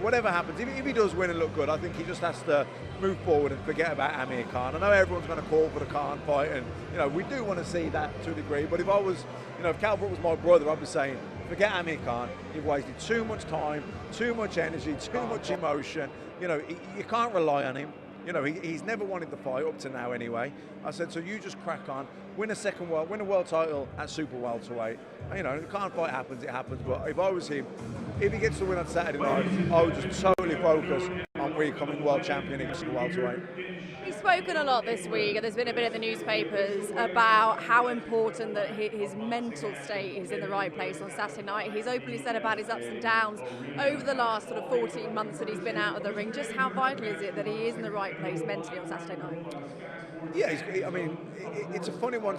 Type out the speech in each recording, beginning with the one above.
whatever happens, if he does win and look good, I think he just has to move forward and forget about Amir Khan. I know everyone's going to call for the Khan fight, and we do want to see that to a degree. But if I was, if Kell Brook was my brother, I'd be saying, forget Amir Khan. You've wasted too much time, too much energy, too much emotion. You can't rely on him. He's never wanted the fight up to now anyway. I said, so you just crack on, win a world title at super welterweight. The Khan fight happens, it happens. But if I was him, if he gets the win on Saturday night, I would just totally focus on becoming world champion in super welterweight. He's spoken a lot this week, and there's been a bit in the newspapers about how important that his mental state is in the right place on Saturday night. He's openly said about his ups and downs over the last sort of 14 months that he's been out of the ring. Just how vital is it that he is in the right place mentally on Saturday night? Yeah, it's a funny one.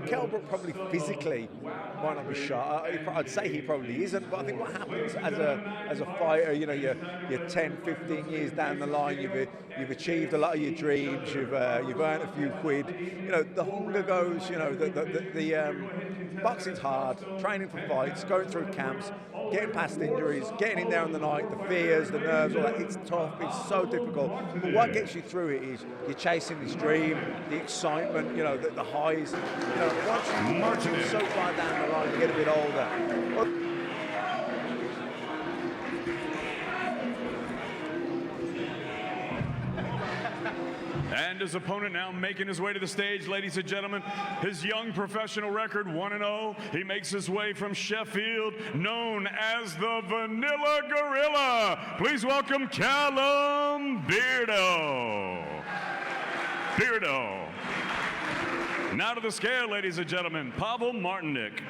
Kell Brook probably physically might not be sharp. I'd say he probably isn't, but I think what happens as a fighter, you're 10, 15 years down the line, you've achieved a lot of your dreams, you've earned a few quid. The hunger goes. The boxing's hard, training for fights, going through camps, getting past injuries, getting in there on the night, the fears, the nerves, all that. It's tough, it's so difficult. But what gets you through it is you're chasing this dream, the excitement, the highs. Once you're so far down the line, you get a bit older. And his opponent now making his way to the stage, ladies and gentlemen. His young professional record, 1-0. He makes his way from Sheffield, known as the Vanilla Gorilla. Please welcome Callum Beardow. Now to the scale, ladies and gentlemen, Pavel Martinic.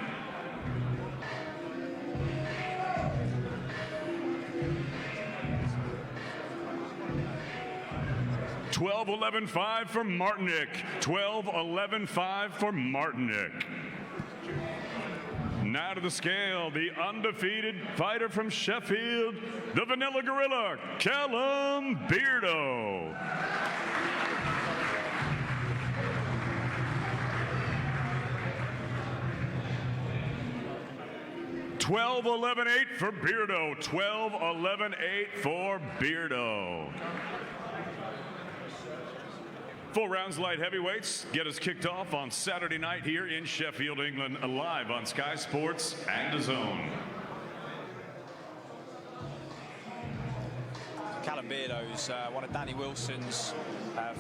$12-11-5 for Martinic. 12-11-5 for Martinic. Now to the scale, the undefeated fighter from Sheffield, the Vanilla Gorilla, Callum Beardow. $12-11-8 for Beardow. 12-11-8 for Beardow. 4 rounds light heavyweights get us kicked off on Saturday night here in Sheffield, England, live on Sky Sports and DAZN. Callum Beardow's one of Danny Wilson's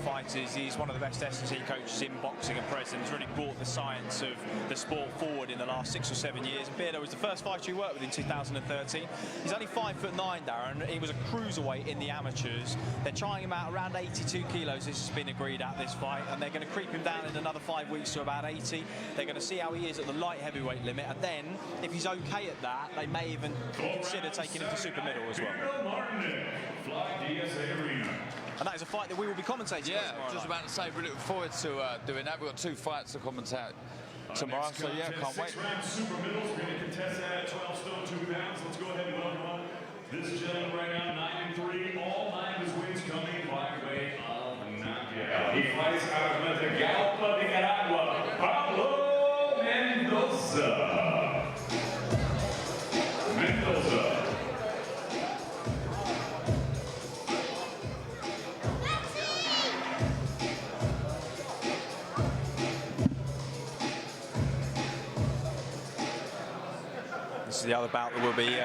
fighters. He's one of the best S&T coaches in boxing at present. He's really brought the science of the sport forward in the last 6 or 7 years. And Beardow was the first fighter he worked with in 2013. He's only 5'9", Darren. He was a cruiserweight in the amateurs. They're trying him out around 82 kilos. This has been agreed at this fight, and they're going to creep him down in another 5 weeks to about 80. They're going to see how he is at the light heavyweight limit, and then if he's okay at that, they may even consider taking him to super middle as well. And that is a fight that we will be commentating. Yeah, just about to say, we're looking forward to doing that. We've got 2 fights to commentate tomorrow, so yeah, can't wait. 6 round super middles, we're going to contest that at 12 stone 2 pounds. Let's go ahead and welcome on this gentleman right now, 9-3. All 9 of his wins coming by way of knockout. He fights out of Tegucigalpa, Nicaragua, Pablo Mendoza. This is the other bout that we'll be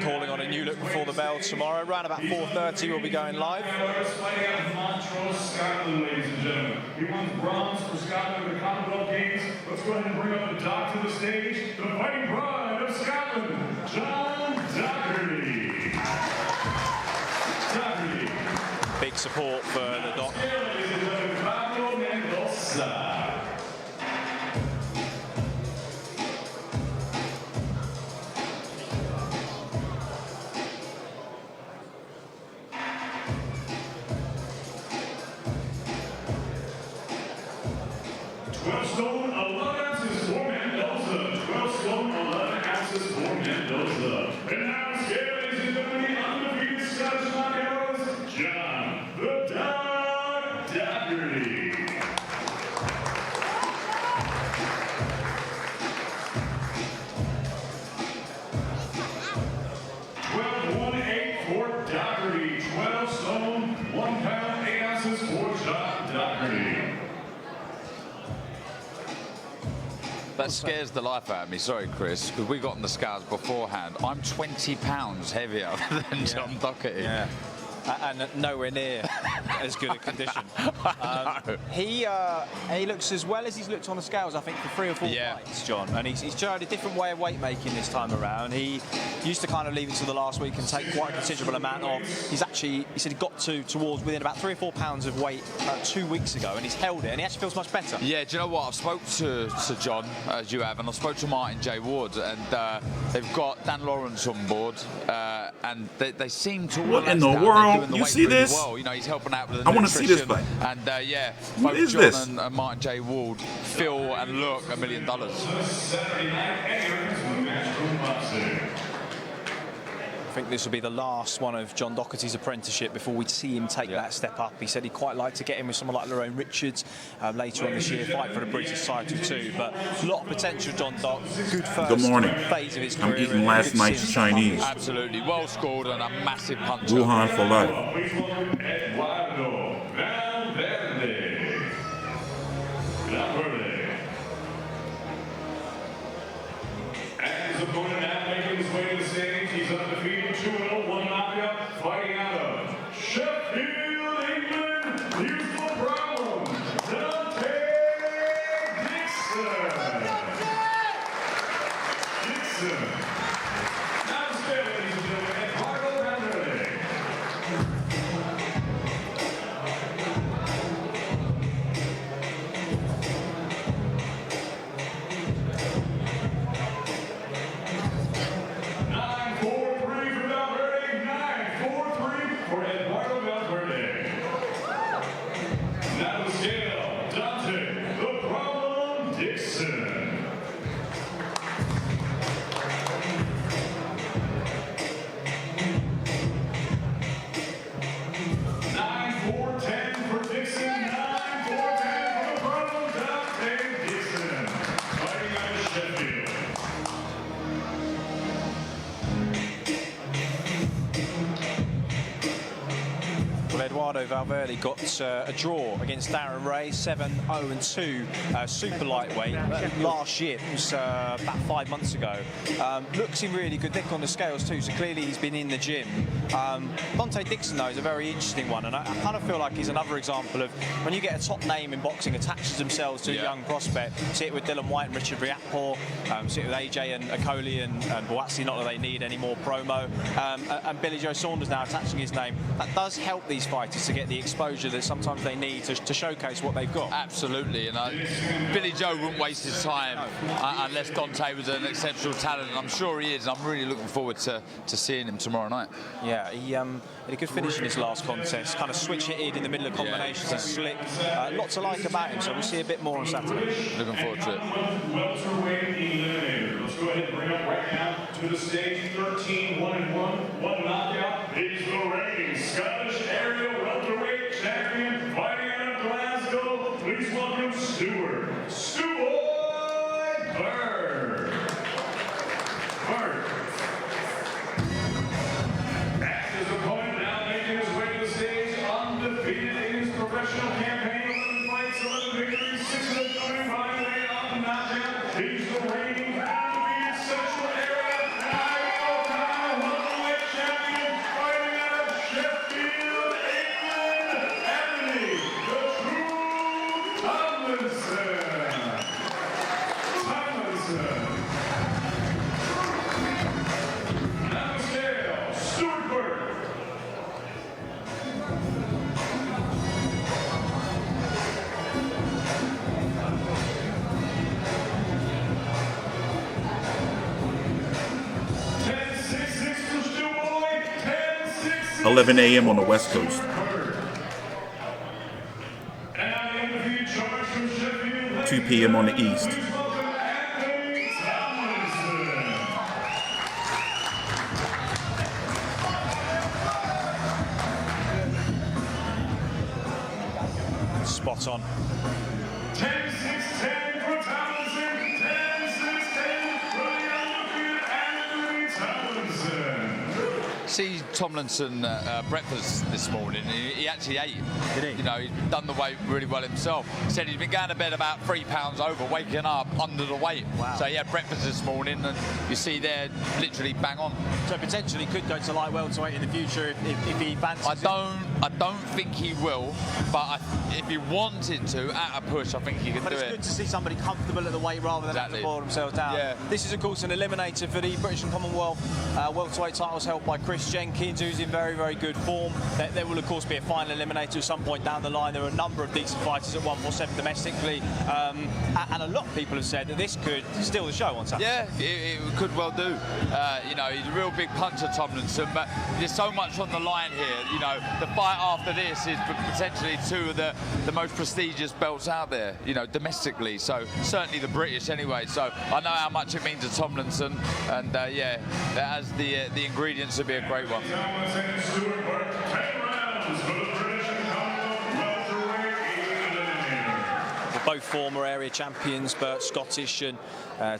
calling on a new look before the bell tomorrow. Around about 4:30 we'll be going live. Fighting out of Montrose, Scotland, ladies and gentlemen. He won bronze for Scotland at the Commonwealth Games. Let's go ahead and bring up the doc to the stage. The fighting pride of Scotland, John Docherty. Big support for the doc. Pablo Mendoza. Stone 11 ounces for Mendoza. 12 stone 11 ounces for Mendoza. And now scale, ladies and gentlemen, the undefeated Scottish knockouts, John the Doc That scares the life out of me. Sorry, Chris, because we got on the scales beforehand. I'm 20 pounds heavier than John Docherty. Yeah. And nowhere near as good a condition. He looks as well as he's looked on the scales, I think, for 3 or 4 fights, John. And he's tried a different way of weight making this time around. He used to kind of leave it till the last week and take quite a considerable amount off. He said he got towards within about 3 or 4 pounds of weight 2 weeks ago, and he's held it, and he actually feels much better. Yeah, do you know what? I've spoke to John, as you have, and I spoke to Martin J. Ward, and they've got Dan Lawrence on board, and they seem to. What in the world? You see this? Well, you know, he's helping out with the I want to see this fight. And yeah, what both is John this? and Martin J. Ward feel and look $1 million. I think this will be the last one of John Docherty's apprenticeship before we see him take that step up. He said he'd quite like to get in with someone like Lerone Richards later on this year, fight for the British title too. But a lot of potential, John Doc. Good first phase of his career. I'm eating last night's Chinese. Absolutely, well scored and a massive punch. Wuhan for life. And his opponent now making his way to the stage. He's undefeated, 2-0, 1 knockout, fighting out of Sheffield, England. Here's the problem, Donte Dixon. Now instead, ladies and gentlemen, at Final Eliminator. Valverde got a draw against Darren Ray, 7-0-2, super lightweight last year. It was about 5 months ago. Looks in really good nick on the scales too, so clearly he's been in the gym. Donte Dixon, though, is a very interesting one, and I kind of feel like he's another example of when you get a top name in boxing attaches themselves to a young prospect. See it with Dylan White and Richard Riapor, see it with AJ and Akoli and Boazzi, not that they need any more promo, and Billy Joe Saunders now attaching his name. That does help these fighters to get the exposure that sometimes they need to showcase what they've got. Absolutely, and Billy Joe wouldn't waste his time unless Donte was an exceptional talent, and I'm sure he is. I'm really looking forward to seeing him tomorrow night. Yeah, he had a good finish in his last contest, kind of switch-hitted in the middle of combinations, he's slick. Lots to like about him, so we'll see a bit more on Saturday. Looking forward to it. Welterweight Eliminator. Let's go ahead and bring up right now to the stage 13-1-1, 1 knockout. He's the reigning Scottish aerial welterweight champion, fighting out of Glasgow. Please welcome Stewart Burt. And his opponent now making his way to the stage, undefeated in his professional campaign, 11 fights, 11 victories, 6 of them coming by way of knockout. He's the reigning undefeated Central Area and welterweight champion, fighting out of Sheffield, England, Anthony the True Tomlinson. Now the scale, Stewart Burt. for Stewart, 10-6. 11 a.m. on the West Coast. And the undefeated charge from Sheffield, 2 p.m. on the East. Spot on. 10-6-10 for Tomlinson. 10-6-10 for the undefeated Anthony Tomlinson. see Tomlinson at breakfast this morning. He actually ate. Did he? You know, he's done the weight really well himself. He said he's been going to bed about 3 pounds over, waking up under the weight. Wow. So he had breakfast this morning, and you see there, literally bang on. So potentially could go to light welterweight in the future if he fancies it. I don't think he will, but if he wanted to, at a push, I think he could do it. But it's good to see somebody comfortable at the weight rather than having to boil themselves down. Yeah. This is, of course, an eliminator for the British and Commonwealth welterweight titles held by Chris Jenkins, who's in very, very good form. There will, of course, be a final eliminator at some point down the line. There are a number of decent fighters at 147 domestically, and a lot of people have said that this could steal the show on Saturday. Yeah, it could well do. You know, he's a real big puncher, Tomlinson, but there's so much on the line here. You know, the fight after this is potentially 2 of the most prestigious belts out there, you know, domestically. So certainly the British anyway. So I know how much it means to Tomlinson, and yeah, that has the ingredients to be a great one. Stewart Burt, 10 rounds for the British and Commonwealth Welterweight. Both former area champions, Burt Scottish and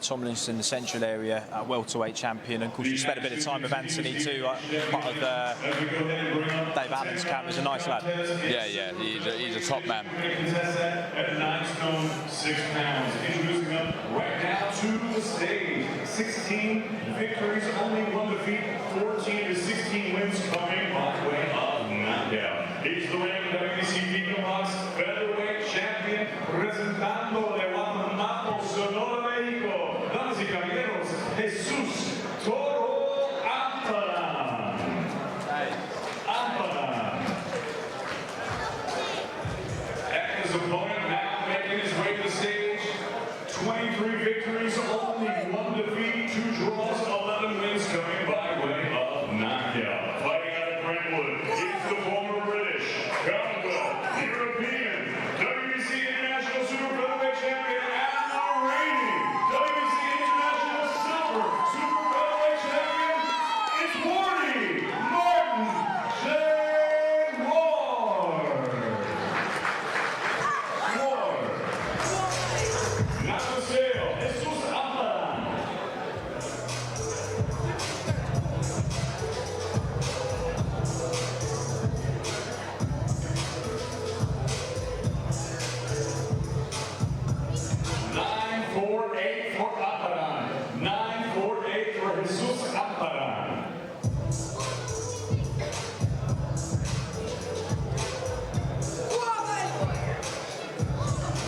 Tomlinson, the Central Area welterweight champion. And of course, you spent a bit of time with Anthony too, part of Dave Allen's camp. He's a nice lad. Yeah, he's a top man. At 9 stone, 6 pounds. Introducing them right now to the stage. 16 victories, only 1 defeat, 14 to 16 wins coming by way of knockout. He's the reigning WBC Featherweight champion, presentando de Guatemala, Sonora, México. Damas y caballeros, Jesús Toro Ampara. And his opponent now making his way to the stage. 23 victories, only 1 defeat, 2 draws, 11 wins coming by way of knockout. Fighting out of Brentwood is the former British, Commonwealth, European, WBC International Super-Middleweight champion, and the reigning WBC International Super-Middleweight champion, it's Wardy Martin J. Ward. Not the scale, Jesus Ampara. $948 for Ampara. $948 for Jesus Ampara.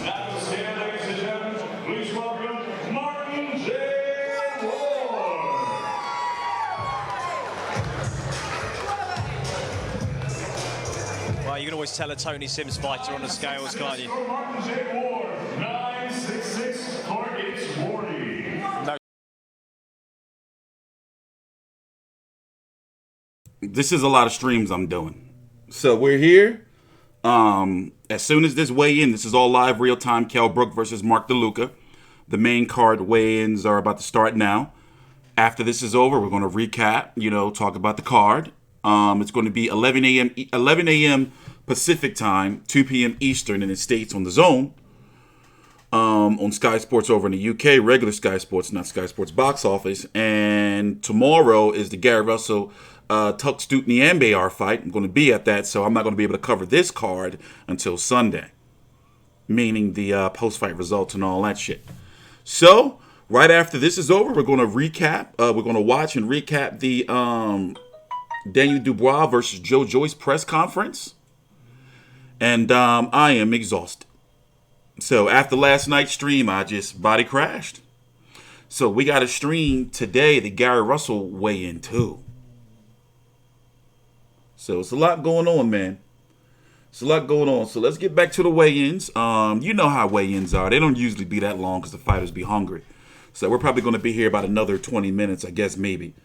Now the scale, ladies and gentlemen, please welcome Martin J. Ward. Well, you can always tell a Tony Sims fighter on the scales, can't you? Martin J. Ward, 966 targets 40. No. This is a lot of streams I'm doing. So we're here. As soon as this weigh-in, this is all live, real-time. Kell Brook versus Mark DeLuca. The main card weigh-ins are about to start now. After this is over, we're going to recap, you know, talk about the card. It's going to be 11 a.m. Pacific time, 2 p.m. Eastern in the States on the Zone. On Sky Sports over in the UK, regular Sky Sports, not Sky Sports Box Office. And tomorrow is the Gary Russell Tuck Stute Niambayar fight. I'm going to be at that, so I'm not going to be able to cover this card until Sunday, meaning the post-fight results and all that shit. So right after this is over, we're going to recap. We're going to watch and recap the Daniel Dubois versus Joe Joyce press conference. And I am exhausted. So after last night's stream, I just body crashed. So we got to stream today the Gary Russell weigh-in too. So it's a lot going on, man. It's a lot going on. So let's get back to the weigh-ins. You know how weigh-ins are. They don't usually be that long because the fighters be hungry. So we're probably going to be here about another 20 minutes, I guess, maybe.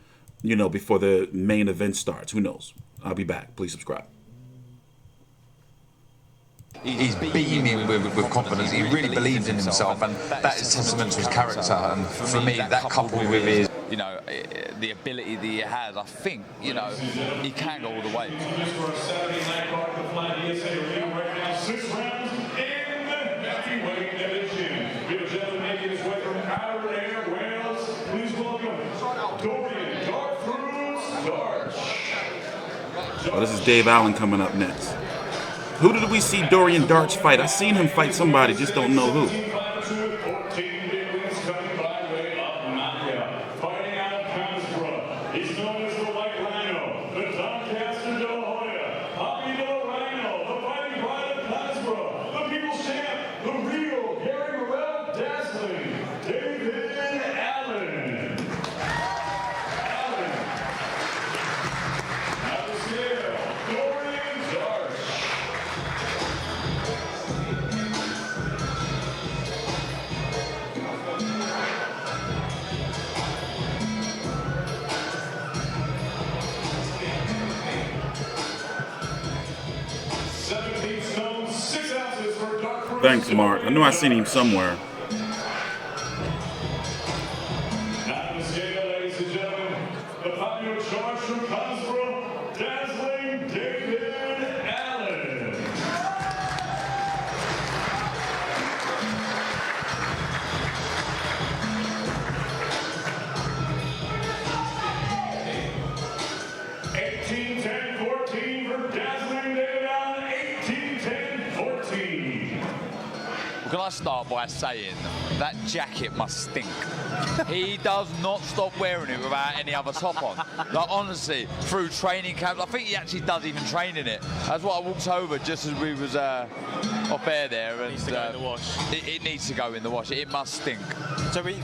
You know, before the main event starts. Who knows? I'll be back. Please subscribe. He's beaming with confidence. He really believes in himself, and that is testament to his character. And for me, that coupled with his, you know, the ability that he has, I think, you know, he can go all the way. 6 rounds in the heavyweight division. Good gentlemen making his way from Aberdeen, Wales. Please welcome Dorian Dark Fruits Darch. Oh, this is Dave Allen coming up next. Who did we see Dorian Darch fight? I seen him fight somebody, just don't know who. Thanks, Mark. I know I seen him somewhere. Ladies and gentlemen, the popular charge from Wahlstrom, dazzling David Allen. (18-10-14) for dazzling David Allen. 18-10-14. Can I start by saying that jacket must stink? He does not stop wearing it without any other top on. Like, honestly, through training camp, I think he actually does even train in it. That's what I walked over just as we was off air there. And, it needs to go in the wash. It needs to go in the wash. It must stink. So we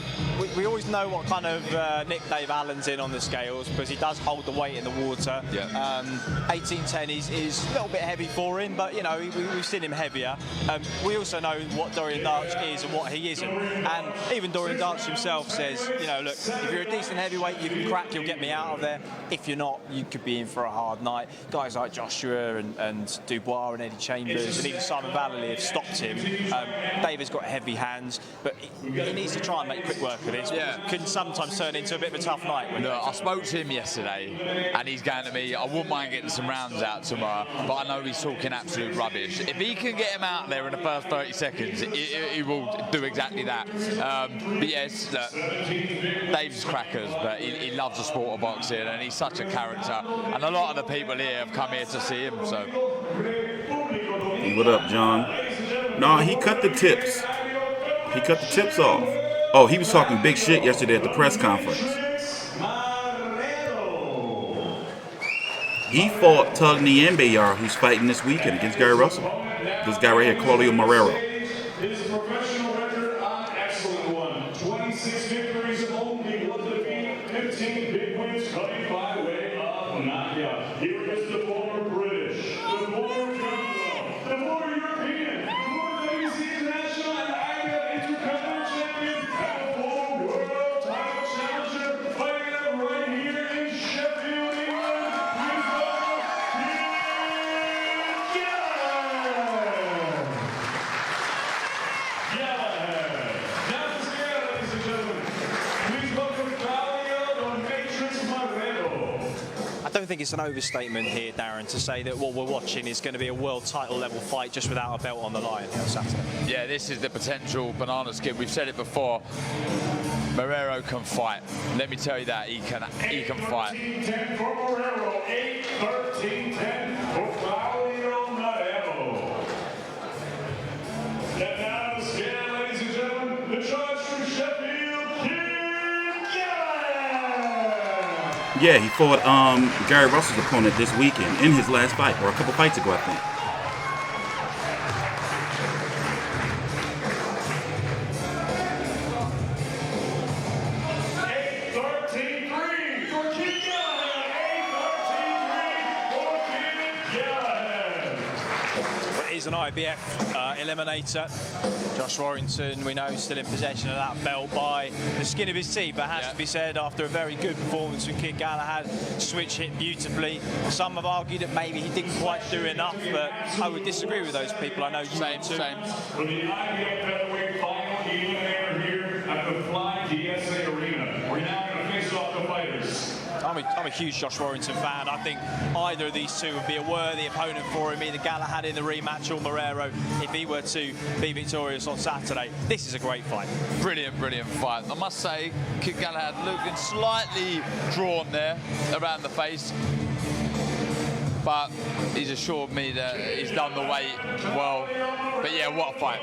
always know what kind of Nick Dave Allen's in on the scales because he does hold the weight in the water. Yeah. 18-10 is a little bit heavy for him, but you know we've seen him heavier. We also know what Dorian Darch is and what he isn't, and even Dorian Darch himself says, you know, look, if you're a decent heavyweight, you can crack, you'll get me out of there. If you're not, you could be in for a hard night. Guys like Joshua and Dubois and Eddie Chambers and even Simon Vallely have stopped him. David's got heavy hands, but he needs to try and make quick work of this. Yeah. It can sometimes turn into a bit of a tough night. Look, I spoke to him yesterday, and he's going to me, I wouldn't mind getting some rounds out tomorrow, but I know he's talking absolute rubbish. If he can get him out there in the first 30 seconds, he will do exactly that. But yes, look, Dave's crackers, but he loves the sport of boxing, and he's such a character. And a lot of the people here have come here to see him, so. What up, John? No, he cut the tips. He cut the tips off. Oh, he was talking big shit yesterday at the press conference. He fought Tug Niembeyar, who's fighting this weekend against Gary Russell. This guy right here, Claudio Marrero. His professional record, an excellent one. 26 victories, only one defeat, 15 big wins coming by way of knockout. Here is the former British, the former Commonwealth, the former European, former WBC International and IBF Intercontinental Champion, and the former World Title Challenger, fighting out right here in Sheffield, England. Please welcome Galahad. Now to scale, ladies and gentlemen. Please welcome Claudio Marrero. I don't think it's an overstatement here, Darren, to say that what we're watching is going to be a world title level fight just without a belt on the line on Saturday. Yeah, this is the potential banana skin. We've said it before. Marrero can fight. Let me tell you that he can fight. 18-10 for Marrero. 8-13-10 for Claudio Marrero. And now to scale, ladies and gentlemen, the judge from Sheffield, Galahad. Yeah, he fought Gary Russell's opponent this weekend in his last fight, or a couple fights ago, I think. He's an IBF eliminator. Josh Warrington, we know, is still in possession of that belt by the skin of his teeth, but has to be said, after a very good performance from Kid Galahad, switch hit beautifully. Some have argued that maybe he didn't quite do enough, but I would disagree with those people. I know you would too. For the IBF Featherweight Final Eliminator here at the Fly DSA Arena. We're now going to face off the fighters. I'm a huge Josh Warrington fan. I think either of these two would be a worthy opponent for him, either Galahad in the rematch or Marrero if he were to be victorious on Saturday. This is a great fight. Brilliant fight. I must say, Kid Galahad looking slightly drawn there around the face. but he's assured me that he's done the weight well. But yeah, what a fight.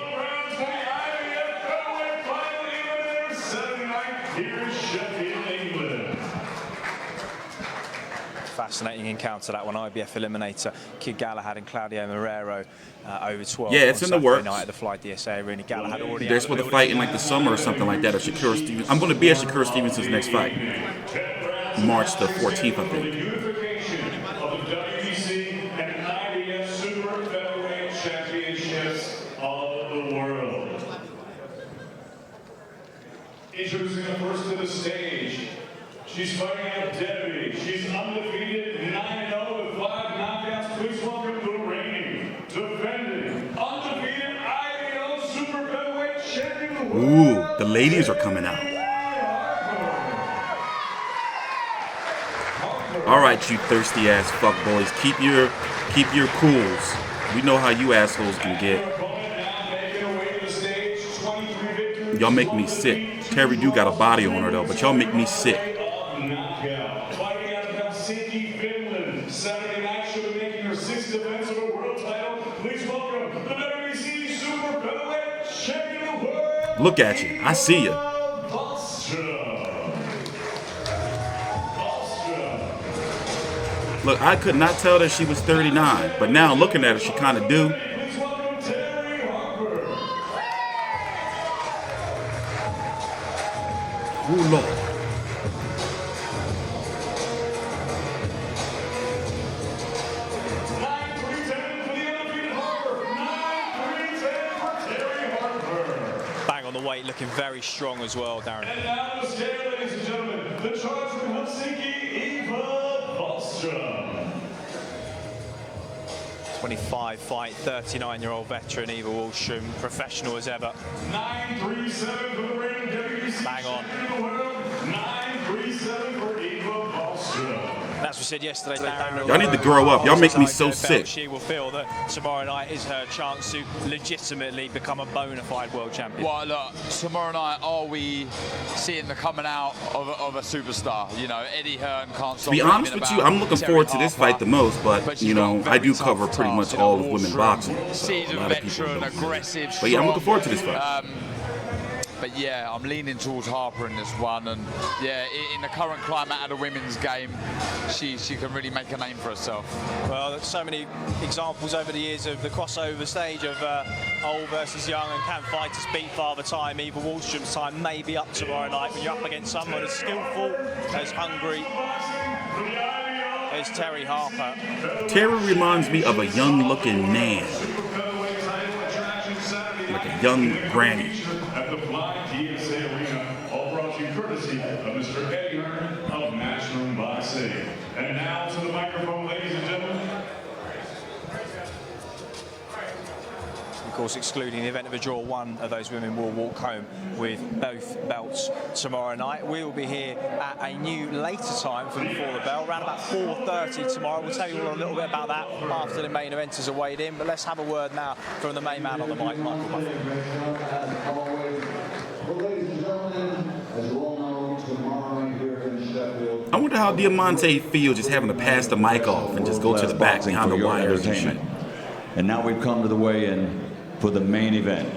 Here in Sheffield, England. Fascinating encounter, that one. IBF Eliminator, Kid Galahad and Claudio Marrero over 12. Yeah, it's in the works. Night at the Fly DSA Arena. Galahad already. They're supposed to fight in like the summer or something like that. Or Shakur Stevens. I'm going to be at Shakur Stevens' next fight, March the 14th, I think. Unification of the WBC and IBF Super-Featherweight Championships of the world. Introducing her first to the stage. She's fighting out Debbie. She's undefeated, 9-0 with 5 knockouts. Please welcome the reigning, defending, undefeated IBF Super-Featherweight champion of the world. Ooh, the ladies are coming out. All right, you thirsty ass fuck boys, keep your cools. We know how you assholes can get. Y'all make me sick. Terri do got a body on her though, but y'all make me sick. Fighting out of Helsinki, Finland. Saturday night, she'll be making her 6th defense of a world title. Please welcome the WBC Super-Middleweight champion of the world. Look at you. I see you. Look, I could not tell that she was 39, but now looking at her, she kind of do. Please welcome Terri Harper. Ooh, Lord. Bang on the weight, looking very strong as well, Darren. And now the scale, ladies and gentlemen, the charge from Helsinki, Wahlstrom. 25 fight, 39-year-old veteran Eva Wahlstrom, professional as ever. 937 for the reigning WBC Bang on. champion of the world. 937 for Eva Wahlstrom. As we said yesterday, Darren, Y'all need to grow up. Y'all make me so sick. She will feel that tomorrow night is her chance to legitimately become a bona fide world champion. Well, look, tomorrow night, are we seeing the coming out of a superstar? You know, Eddie Hearn can't stop. To be honest with you, I'm looking forward to this fight the most, but you know, I do cover pretty much all of women boxing. So a lot of people don't. Aggressive, but yeah, I'm looking forward to this fight. But yeah, I'm leaning towards Harper in this one, and yeah, in the current climate of the women's game, she can really make a name for herself. Well, there's so many examples over the years of the crossover stage of old versus young, and can fighters beat Father Time? Eva Wahlstrom's time may be up tomorrow night when you're up against someone as skillful, as hungry as Terri Harper. Terri reminds me of a young-looking man, like a young granny. At the Fly DSA Arena, all brought you courtesy of Mr. Eddie Hearn of Matchroom Boxing. And now to the microphone, ladies and gentlemen. Of course, excluding the event of a draw, one of those women will walk home with both belts tomorrow night. We will be here at a new later time from before the bell, around about 4:30 tomorrow. We'll tell you all a little bit about that after the main eventers are weighed in. But let's have a word now from the main man on the mic, Michael Buffett. Well, ladies and gentlemen, as you all know, tomorrow here in Sheffield. I wonder how Diamante feels just having to pass the mic off and just go to the back behind the wires and shit. And now we've come to the weigh-in for the main event.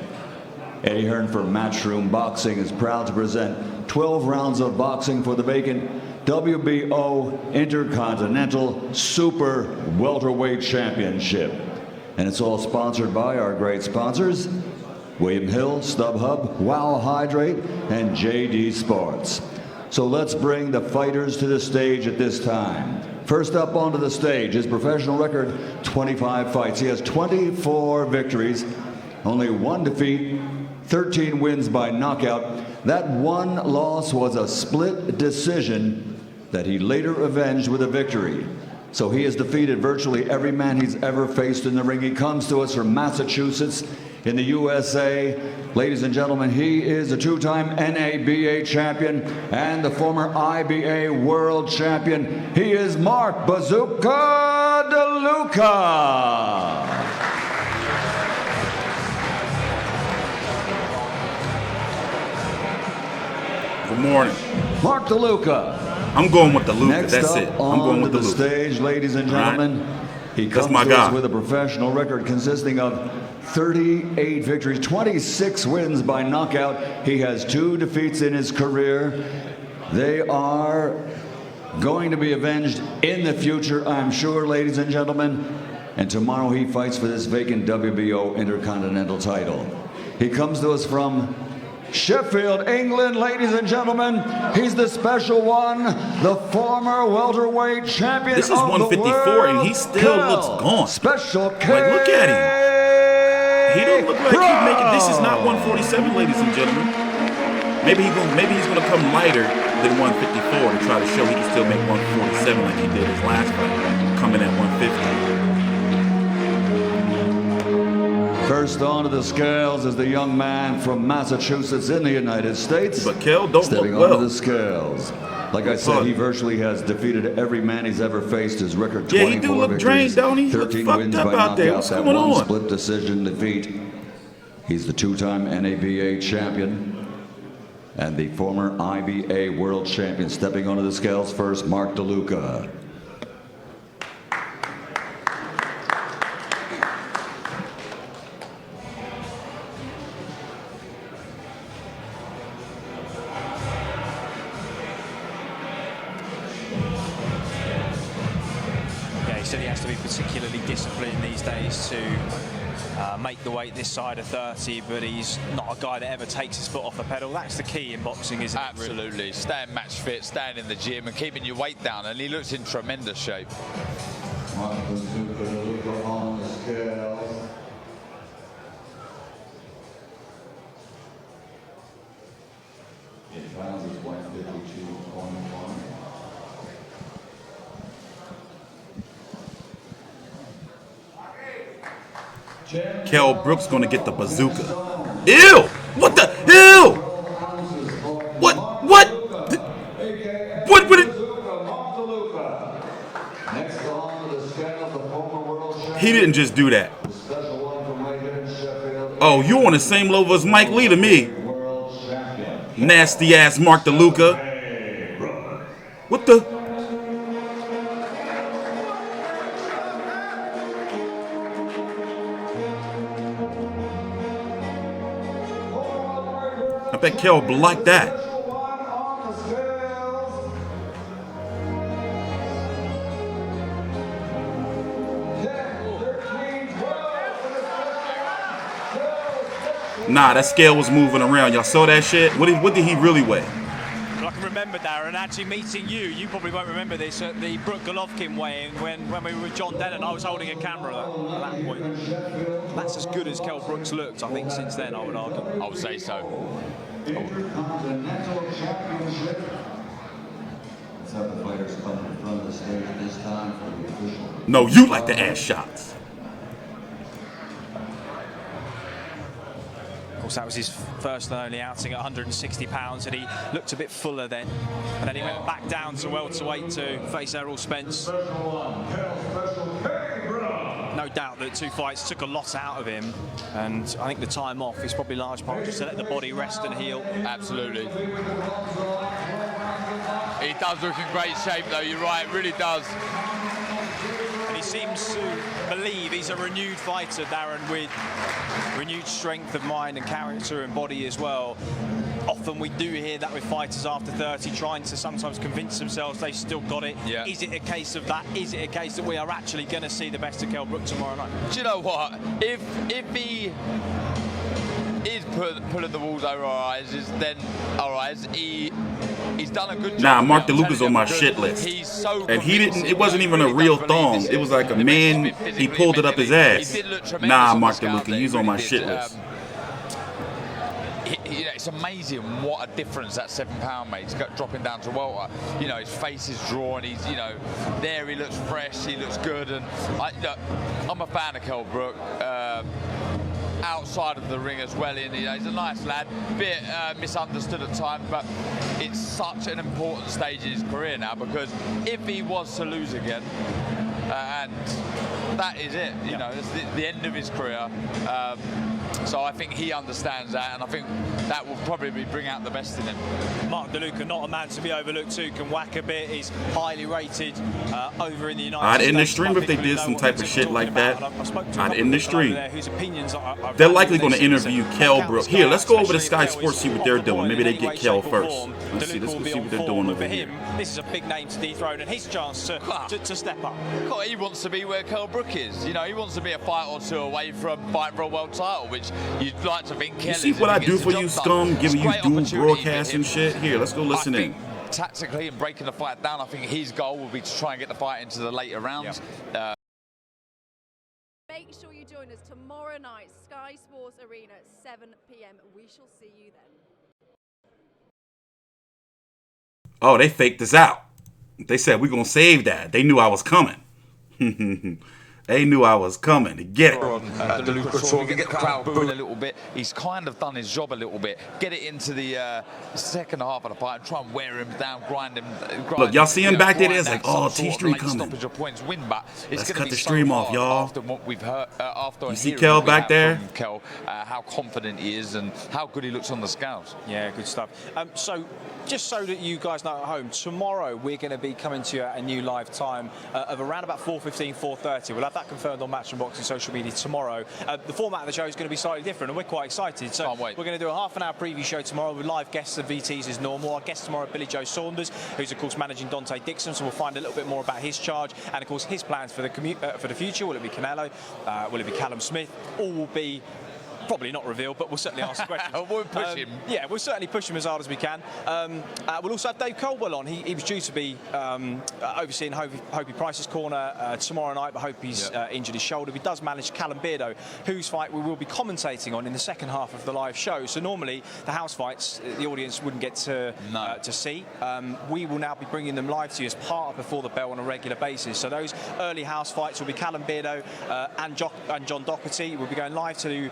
Eddie Hearn from Matchroom Boxing is proud to present 12 rounds of boxing for the vacant WBO Intercontinental Super Welterweight Championship. And it's all sponsored by our great sponsors, William Hill, StubHub, Wow Hydrate, and JD Sports. So let's bring the fighters to the stage at this time. First up onto the stage, his professional record, 25 fights. He has 24 victories, only 1 defeat, 13 wins by knockout. That one loss was a split decision that he later avenged with a victory. So he has defeated virtually every man he's ever faced in the ring. He comes to us from Massachusetts in the USA. Ladies and gentlemen, he is a two-time NABA champion and the former IBA world champion. He is Mark Bazooka DeLuca. Good morning. Mark DeLuca. I'm going with DeLuca. Next That's up it. I'm going with the DeLuca. stage, ladies and gentlemen, He comes my to guy. us with a professional record consisting of 38 victories, 26 wins by knockout. He has 2 defeats in his career. They are going to be avenged in the future, I'm sure, ladies and gentlemen. And tomorrow he fights for this vacant WBO Intercontinental title. He comes to us from Sheffield, England, ladies and gentlemen. He's the special one, the former welterweight champion. This is of 154, the world, and he still looks gone. Special K. Like, look at him. He don't look like he's making. This is not 147, ladies and gentlemen. Maybe he's gonna come lighter than 154 to try to show he can still make 147 like he did his last fight, coming at 150. First onto the scales is the young man from Massachusetts in the United States. But Kell don't stepping look well. onto the scales. Like I said, he virtually has defeated every man he's ever faced. His record 24 he do look victories, drained, don't he? 13 Look wins fucked by up out there. knockout, What's that going one on? split decision defeat. He's the 2-time NABA champion and the former IBA world champion. Stepping onto the scales first, Mark DeLuca. He has to be particularly disciplined these days to make the weight this side of 30, but he's not a guy that ever takes his foot off the pedal. That's the key in boxing, isn't it? Absolutely. Staying match fit, staying in the gym and keeping your weight down, and he looks in tremendous shape. On the scales. In pounds is 152.1. Kell Brook's gonna get the bazooka. Ew! What the hell? What? What? What would it? He didn't just do that. Oh, you on the same level as Mike Lee to me. Nasty ass Mark DeLuca. What the? I bet Kell will like that. Nah, that scale was moving around. Y'all saw that shit? What did he really weigh? I can remember, Darren, actually meeting you probably won't remember this, at the Brook Golovkin weigh-in when we were with John Denton. I was holding a camera at that point. That's as good as Kell Brook's looked, I think, since then, I would argue. I would say so. Intercontinental Championship. Let's have the fighters come in front of the stage this time for the official. No, you like the ass shots. Of course, that was his first and only outing at 160 pounds, and he looked a bit fuller then. And then he went back down to welterweight to face Errol Spence. No doubt that 2 fights took a lot out of him, and I think the time off is probably large part just to let the body rest and heal. Absolutely. He does look in great shape, though. You're right, it really does. And he seems to believe he's a renewed fighter, Darren, with renewed strength of mind and character and body as well. Often we do hear that with fighters after 30 trying to sometimes convince themselves they've still got it. Yeah. Is it a case of that? Is it a case that we are actually going to see the best of Kell Brook tomorrow night? Do you know what? If he is pulling the walls over our eyes, then our eyes, he's done a good job. Nah, Mark DeLuca's on my shit list. He's so And he didn't, it wasn't even a real thong. It was like a man, he pulled it up his ass. Nah, Mark DeLuca, he's on my shit list. It's amazing what a difference that £7 makes, dropping down to welter. You know, his face is drawn, he's, you know, there he looks fresh, he looks good. And I'm a fan of Kell Brook. Outside of the ring as well, you know, he's a nice lad, bit misunderstood at times, but it's such an important stage in his career now, because if he was to lose again, and that is it, you know, it's the end of his career. So I think he understands that, and I think that will probably bring out the best in him. Mark DeLuca, not a man to be overlooked too, can whack a bit. He's highly rated over in the United States. I'd end the stream if they did some type of shit like that. I'd end the stream. They're likely going to interview Kell Brook. Here, let's go over to Sky Sports, see what they're doing. Maybe they get Kell first. Let's see what they're doing over here. This is a big name to dethrone, and his chance to step up. God, he wants to be where Kell Brook is. You know, he wants to be a fight or two away from fighting for a world title, which you'd like to think Kell is. You see what I do for you, scum? Giving you dual broadcast and shit? Here, let's go listen in. Tactically and breaking the fight down, I think his goal will be to try and get the fight into the later rounds. Yeah. Make sure you join us tomorrow night, Sky Sports Arena at 7 p.m. We shall see you then. Oh, they faked us out. They said we're going to save that. They knew I was coming. They knew I was coming to get it. DeLuca, get the crowd booing a little bit. He's kind of done his job a little bit. Get it into the second half of the fight and try and wear him down, grind him. Look, y'all see him back there? It's like, oh, TstreeT coming. Stoppage of points win, but let's cut the stream off, y'all. After what we've heard, after you see Kell back there? Kell, how confident he is and how good he looks on the scales. Yeah, good stuff. So, just so that you guys know at home, tomorrow we're going to be coming to you at a new live time of around about 4:15, 4:30. We'll have that confirmed on Matchroom Boxing social media tomorrow. The format of the show is going to be slightly different, and we're quite excited. So we're going to do a half-an-hour preview show tomorrow with live guests and VTs as normal. Our guest tomorrow, Billy Joe Saunders, who's of course managing Donte Dixon. So we'll find a little bit more about his charge and of course his plans for the future. Will it be Canelo? Will it be Callum Smith? All will be probably not revealed, but we'll certainly ask questions. We'll push him. Yeah, we'll certainly push him as hard as we can. We'll also have Dave Caldwell on. He was due to be overseeing Hopey Price's corner tomorrow night, but Hopey's injured his shoulder. He does manage Callum Beardow, whose fight we will be commentating on in the second half of the live show. So normally the house fights the audience wouldn't get to see. We will now be bringing them live to you as part of Before the Bell on a regular basis. So those early house fights will be Callum Beardow and John Docherty. We'll be going live to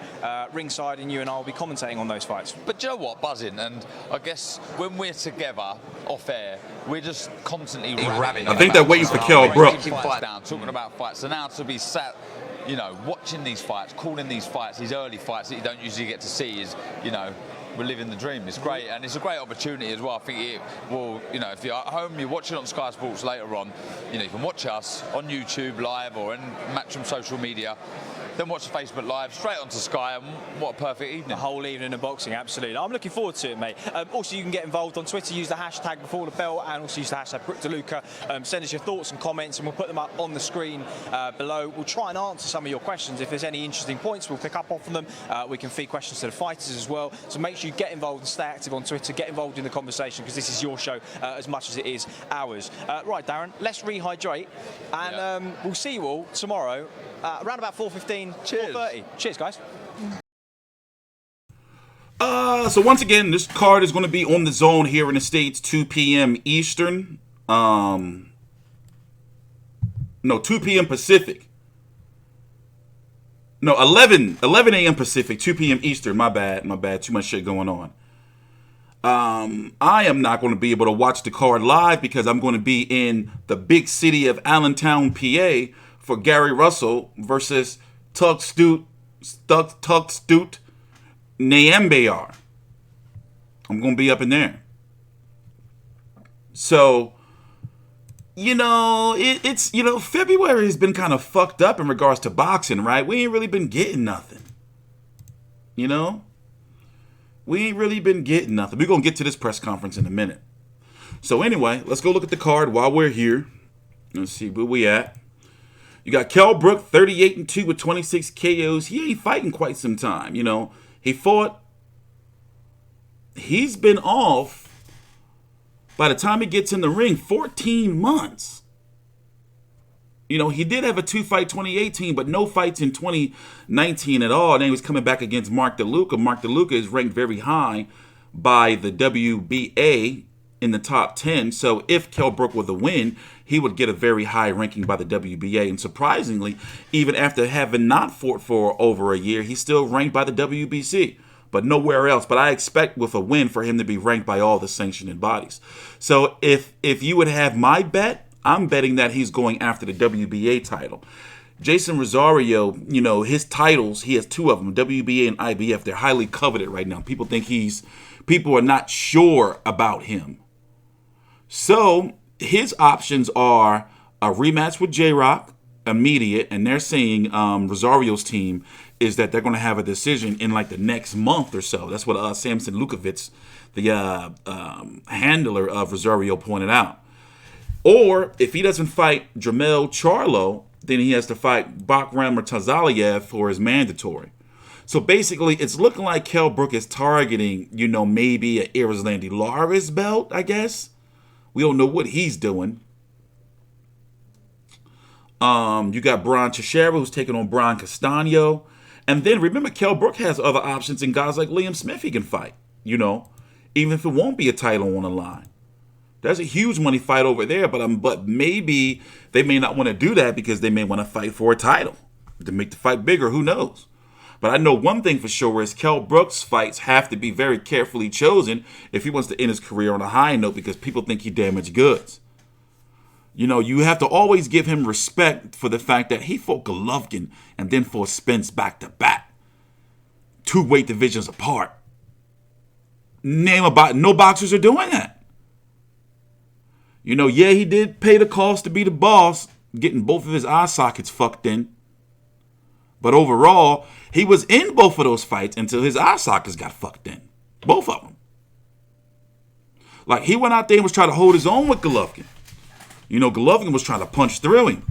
ringside, and you and I will be commentating on those fights. But do you know what, buzzing? And I guess when we're together off air, we're just constantly rabbing. I think they're waiting for Kell Brook. Talking about fights, and now to be sat, you know, watching these fights, calling these fights, these early fights that you don't usually get to see, is, you know, we're living the dream. It's great, and it's a great opportunity as well. I think it will, you know, if you're at home, you're watching on Sky Sports later on, you know, you can watch us on YouTube live or in Matchroom social media. Then watch the Facebook Live, straight onto Sky, and what a perfect evening. The whole evening of boxing, absolutely. I'm looking forward to it, mate. Also, you can get involved on Twitter, use the hashtag Before the Bell, and also use the hashtag DeLuca. Send us your thoughts and comments, and we'll put them up on the screen below. We'll try and answer some of your questions. If there's any interesting points, we'll pick up off of them. We can feed questions to the fighters as well. So make sure you get involved and stay active on Twitter, get involved in the conversation, because this is your show as much as it is ours. Right, Darren, let's rehydrate, and we'll see you all tomorrow around about 4:15, 4:30. Cheers, guys. So once again, this card is going to be on the zone here in the States, 2 p.m. Eastern. No, 2 p.m. Pacific. No, 11 a.m. Pacific, 2 p.m. Eastern. My bad. Too much shit going on. I am not going to be able to watch the card live because I'm going to be in the big city of Allentown, PA, for Gary Russell versus Tug Stewart Nyambayar. I'm going to be up in there. So, you know, it's, you know, February has been kind of fucked up in regards to boxing, right? We ain't really been getting nothing. You know? We ain't really been getting nothing. We're going to get to this press conference in a minute. So anyway, let's go look at the card while we're here. Let's see where we at. You got Kell Brook, 38-2 with 26 KOs. He ain't fighting quite some time, you know. He fought. He's been off, by the time he gets in the ring, 14 months. You know, he did have a 2-fight 2018, but no fights in 2019 at all. And then he was coming back against Mark DeLuca. Mark DeLuca is ranked very high by the WBA in the top 10. So if Kell Brook were to win, he would get a very high ranking by the WBA. And surprisingly, even after having not fought for over a year, he's still ranked by the WBC, but nowhere else. But I expect with a win for him to be ranked by all the sanctioning bodies. So if you would have my bet, I'm betting that he's going after the WBA title. Jason Rosario, you know, his titles, he has 2 of them, WBA and IBF. They're highly coveted right now. People are not sure about him. So his options are a rematch with J-Rock, immediate, and they're saying Rosario's team is that they're going to have a decision in like the next month or so. That's what Samson Lukovic, the handler of Rosario, pointed out. Or if he doesn't fight Jermell Charlo, then he has to fight Bakram or Tazaliev for his mandatory. So basically, it's looking like Kell Brook is targeting, you know, maybe an Erislandy Laris belt, I guess. We don't know what he's doing. You got Brian Teixeira, who's taking on Brian Castano. And then remember, Kell Brook has other options and guys like Liam Smith he can fight, you know, even if it won't be a title on the line. There's a huge money fight over there, but maybe they may not want to do that because they may want to fight for a title to make the fight bigger. Who knows? But I know one thing for sure is Kell Brook's fights have to be very carefully chosen if he wants to end his career on a high note because people think he damaged goods. You know, you have to always give him respect for the fact that he fought Golovkin and then fought Spence back-to-back. 2 weight divisions apart. No boxers are doing that. You know, yeah, he did pay the cost to be the boss, getting both of his eye sockets fucked in. But overall, he was in both of those fights until his eye sockets got fucked in. Both of them. Like, he went out there and was trying to hold his own with Golovkin. You know, Golovkin was trying to punch through him.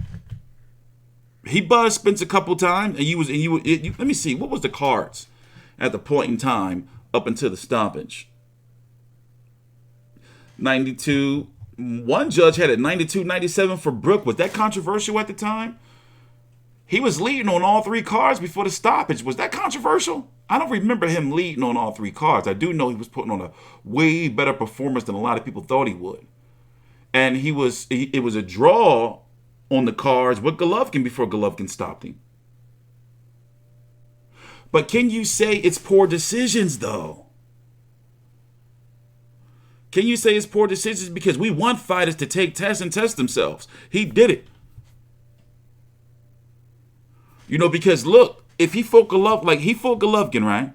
He buzzed Spence a couple times, and let me see, what was the cards at the point in time up until the stoppage? 92. One judge had it 92-97 for Brook. Was that controversial at the time? He was leading on all 3 cards before the stoppage. Was that controversial? I don't remember him leading on all 3 cards. I do know he was putting on a way better performance than a lot of people thought he would. And it was a draw on the cards with Golovkin before Golovkin stopped him. But can you say it's poor decisions, though? Can you say it's poor decisions? Because we want fighters to take tests and test themselves. He did it. You know, because look, if he fought Golovkin, right?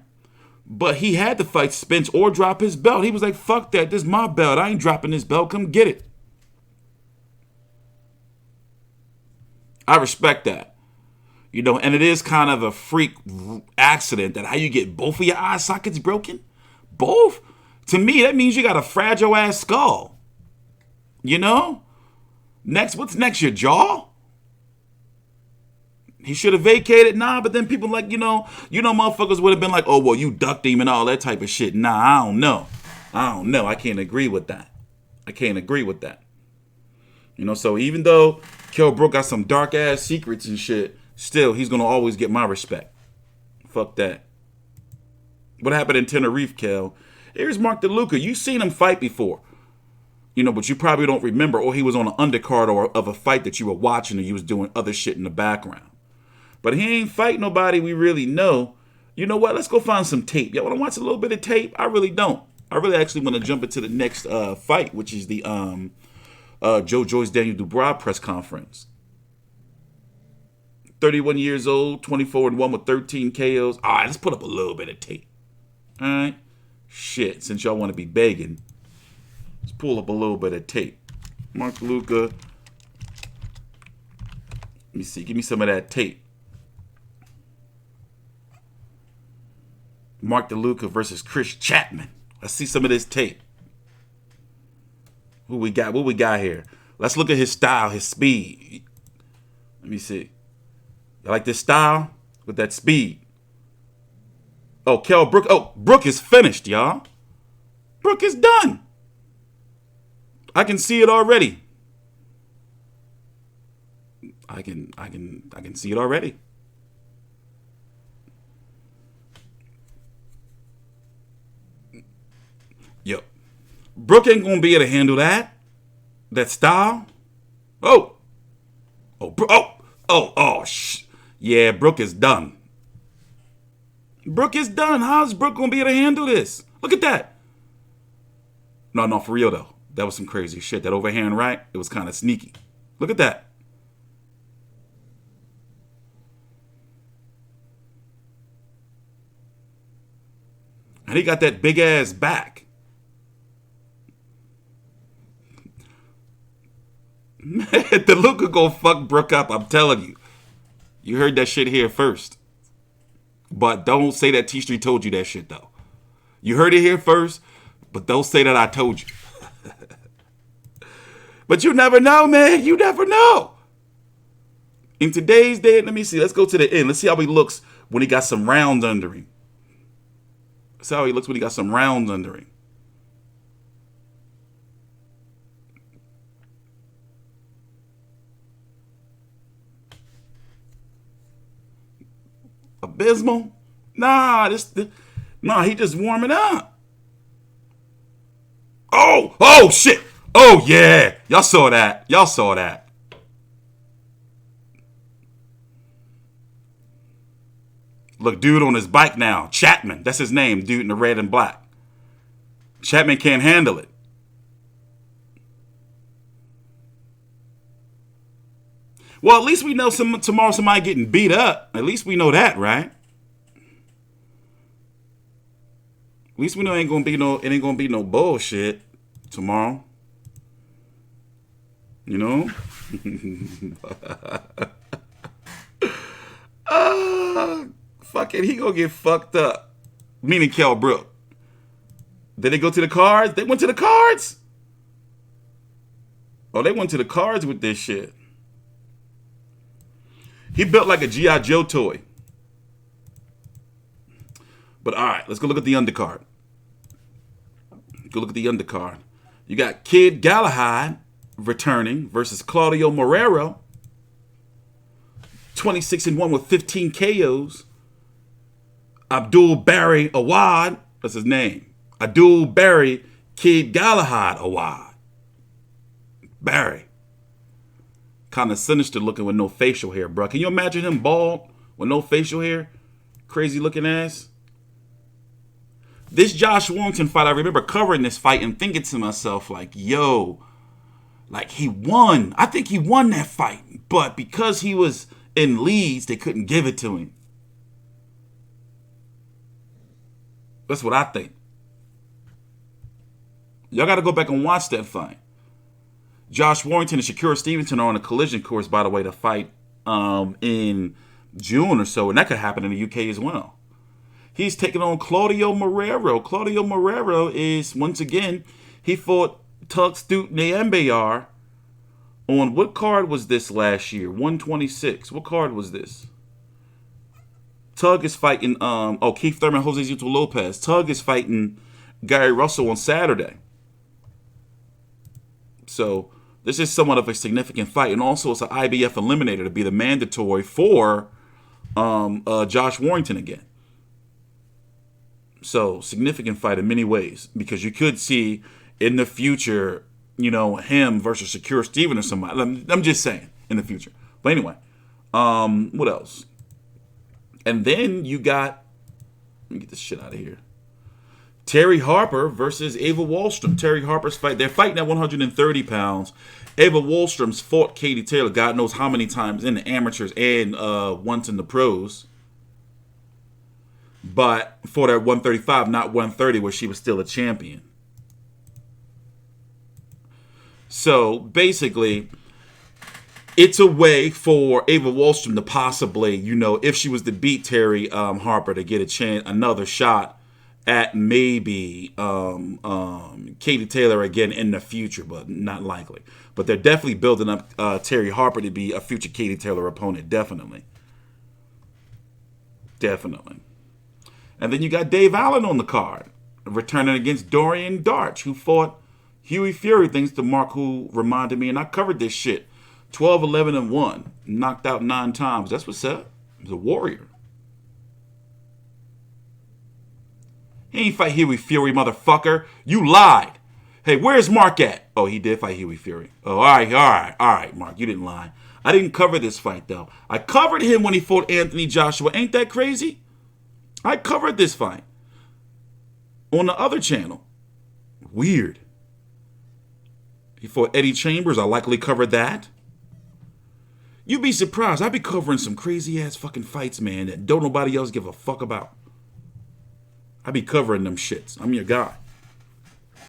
But he had to fight Spence or drop his belt. He was like, fuck that, this is my belt. I ain't dropping this belt. Come get it. I respect that. You know, and it is kind of a freak accident that how you get both of your eye sockets broken. Both? To me, that means you got a fragile ass skull. You know? What's next? Your jaw? He should have vacated. Nah, but then people like, you know, motherfuckers would have been like, oh, well, you ducked him and all that type of shit. Nah, I don't know. I can't agree with that. You know, so even though Kell Brook got some dark ass secrets and shit, still, he's going to always get my respect. Fuck that. What happened in Tenerife, Kell? Here's Mark DeLuca. You've seen him fight before. You know, but you probably don't remember, or he was on an undercard or of a fight that you were watching, or he was doing other shit in the background. But he ain't fight nobody we really know. You know what? Let's go find some tape. Y'all want to watch a little bit of tape? I really don't. I really actually want to jump into the next fight, which is the Joe Joyce Daniel Dubois press conference. 31 years old, 24-1 with 13 KOs. All right, let's put up a little bit of tape. All right. Shit, since y'all want to be begging, let's pull up a little bit of tape. Mark DeLuca. Let me see. Give me some of that tape. Mark DeLuca versus Chris Chapman. Let's see some of this tape. What we got here? Let's look at his style, his speed. Let me see. You like this style with that speed? Oh, Kell Brook. Oh, Brook is finished, y'all. Brook is done. I can see it already. I can see it already. Yo, Brook ain't gonna be able to handle that style. Yeah, Brook is done. Brook is done. How's Brook gonna be able to handle this? Look at that. No, for real though. That was some crazy shit. That overhand right, it was kind of sneaky. Look at that. And he got that big ass back. DeLuca go fuck Brook up, I'm telling you. You heard that shit here first. But don't say that TstreeT told you that shit, though. You heard it here first, but don't say that I told you. But you never know, man. You never know. In today's day, let me see. Let's go to the end. Let's see how he looks when he got some rounds under him. Let's see how he looks when he got some rounds under him. Abysmal? Nah, he just warming up. Oh, shit. Oh, yeah. Y'all saw that. Y'all saw that. Look, dude on his bike now. Chapman. That's his name. Dude in the red and black. Chapman can't handle it. Well, at least we know tomorrow somebody getting beat up. At least we know that, right? At least we know it ain't gonna be no bullshit tomorrow. You know? Fuck it, he gonna get fucked up. Meaning Kell Brook. Did they go to the cards? They went to the cards? Oh, they went to the cards with this shit. He built like a G.I. Joe toy. But all right, let's go look at the undercard. Go look at the undercard. You got Kid Galahad returning versus Claudio Marrero. 26-1 with 15 KOs. Abdul Barry Awad, that's his name. Abdul Barry Kid Galahad Awad. Barry. Kind of sinister looking with no facial hair, bro. Can you imagine him bald with no facial hair? Crazy looking ass. This Josh Warrington fight, I remember covering this fight and thinking to myself, like, yo, like he won. I think he won that fight. But because he was in Leeds, they couldn't give it to him. That's what I think. Y'all got to go back and watch that fight. Josh Warrington and Shakur Stevenson are on a collision course, by the way, to fight in June or so. And that could happen in the UK as well. He's taking on Claudio Marrero. Claudio Marrero is, once again, he fought Tug Stewart Nyambayar on, what card was this last year? 126. What card was this? Tug is fighting, Keith Thurman, Jose Zito Lopez. Tug is fighting Gary Russell on Saturday. So this is somewhat of a significant fight. And also it's an IBF Eliminator to be the mandatory for Josh Warrington again. So significant fight in many ways. Because you could see in the future, you know, him versus Shakur Stevenson or somebody. I'm just saying, in the future. But anyway, what else? And then you got, let me get this shit out of here. Terri Harper versus Ava Wahlstrom. Terri Harper's fight, they're fighting at 130 pounds. Ava Wahlstrom's fought Katie Taylor, God knows how many times in the amateurs and once in the pros. But fought at 135, not 130, where she was still a champion. So basically, it's a way for Ava Wahlstrom to possibly, you know, if she was to beat Terri Harper, to get a chance, another shot at maybe Katie Taylor again in the future, but not likely. But they're definitely building up Terri Harper to be a future Katie Taylor opponent, definitely. Definitely. And then you got Dave Allen on the card, returning against Dorian Darch, who fought Huey Fury, thanks to Mark, who reminded me, and I covered this shit. 12-11-1, knocked out 9 times. That's what's up. He's a warrior. He ain't fight Huey Fury, motherfucker. You lied. Hey, where's Mark at? Oh, he did fight Huey Fury. Oh, all right, Mark. You didn't lie. I didn't cover this fight, though. I covered him when he fought Anthony Joshua. Ain't that crazy? I covered this fight on the other channel. Weird. He fought Eddie Chambers. I likely covered that. You'd be surprised. I be covering some crazy-ass fucking fights, man, that don't nobody else give a fuck about. I be covering them shits. I'm your guy.